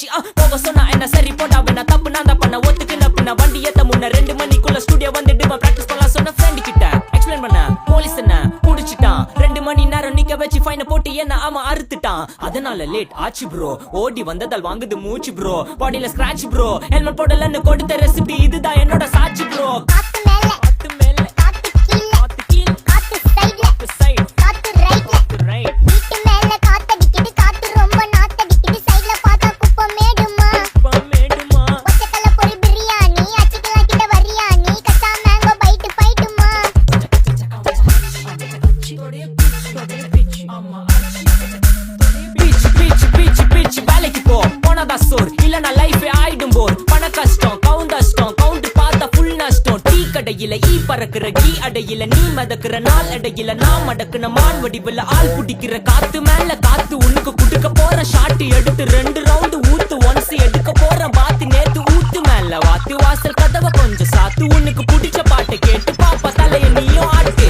போச்சு போக சொன்னா என்ன சரி போட்டா வேணா தப்பு நான் தான் பண்ண ஒத்துக்குன பின்ன வண்டி ஏத்த முன்ன 2 மணிக்குள்ள ஸ்டுடியோ வந்துட்டு பிராக்டிஸ் பண்ணலாம் சொன்ன ஃப்ரெண்ட் கிட்ட எக்ஸ்பிளைன் பண்ண போலீஸ் என்ன புடிச்சிட்டான் 2 மணி நேரம் நிக்க வச்சு ஃபைன போட்டு என்ன அவன் அறுத்துட்டான் அதனால லேட் ஆச்சு ப்ரோ ஓடி வந்ததால் வாங்குது மூச்சு ப்ரோ பாடியில ஸ்கிராட்ச் ப்ரோ ஹெல்மெட் போடலன்னு கொடுத்த ரெசிபி இதுதான் என்னோட சாட்சி ப்ரோ வேலைக்கு போ போனதா சோர் இல்லனா லைஃப் ஆயிடும் போர் பண கஷ்டம் கவுண்ட் பார்த்தா ஃபுல் நஷ்டம் டீ கடையில ஈ பறக்குற கீ அடையில நீ மதக்குற நாள் அடையில நான் மடக்குன மான் வடிவுல ஆள் புடிக்கிற காத்து மேல காத்து உனக்கு குடுக்க போற ஷாட் எடுத்து 2 ரவுண்ட் ஊத்து ஒன்ஸ் எடுக்க போற பாத்து நேத்து ஊத்து மேல வாத்து வாசல் கதவை கொஞ்சம் சாத்து உனக்கு பிடிச்ச பாட்டை கேட்டு பாப்பா தலைய நீயும் ஆட்டு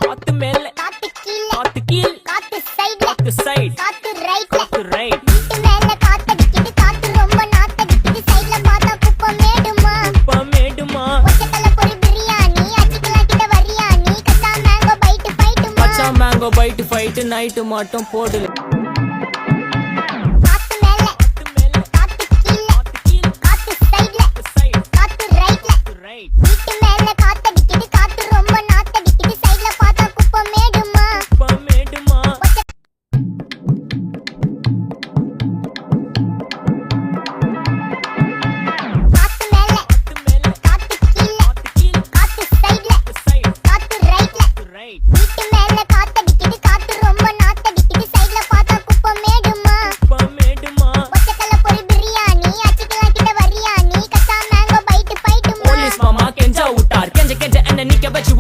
காத்து மேல காத்து கீழ் காத்து சைடு காத்து right mango byte fight night மட்டும் போடு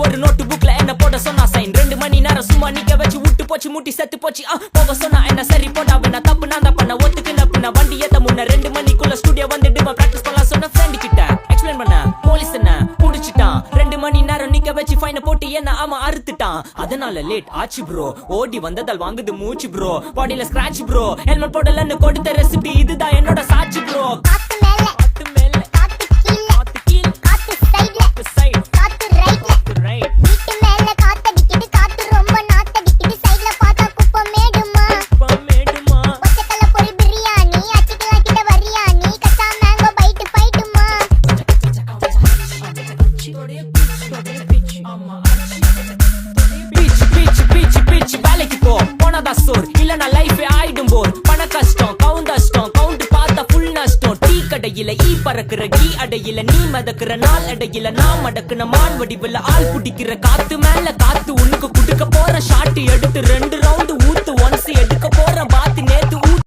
ஒரு நோட்டு புக்ல என்ன போட சொன்னா சைன் 2 மணி நேரம் சும்மா நிக்க வச்சு விட்டு போச்சு முட்டி செத்து போச்சு போக சொன்னா என்ன சரி போட்டா வேணா தப்பு நான் தான் பண்ண ஒத்துக்குன பின்ன வண்டி ஏத்த முன்ன 2 மணிக்குள்ள ஸ்டுடியோ வந்துட்டு பிராக்டிஸ் பண்ணலாம் சொன்ன ஃப்ரெண்ட் கிட்ட எக்ஸ்பிளைன் பண்ண போலீஸ் என்ன புடிச்சிட்டான் 2 மணி நேரம் நிக்க வச்சு ஃபைன போட்டு என்ன அவன் அறுத்துட்டான் அதனால லேட் ஆச்சு ப்ரோ ஓடி வந்ததால் வாங்குது மூச்சு ப்ரோ பாடியில ஸ்கிராட்ச் ப்ரோ ஹெல்மெட் போடலன்னு கொடுத்த ரெசிபி இதுதான் என்னோட சாட்சி ப்ரோ வேலைக்கு போ போனதா சோர் இல்லனா லைஃப் ஆயிடும் போர் பண கஷ்டம் கவுண்ட் பார்த்தா ஃபுல் நஷ்டம் டீ கடையில ஈ பறக்குற கீ அடையில நீ மதக்குற நாள் அடையில நான் மடக்குன மான் வடிவுல ஆள் புடிக்கிற காத்து மேல காத்து உனக்கு குடுக்க போற ஷாட் எடுத்து 2 ரவுண்ட் ஊத்து ஒன்ஸ் எடுக்க போற பாத்து நேத்து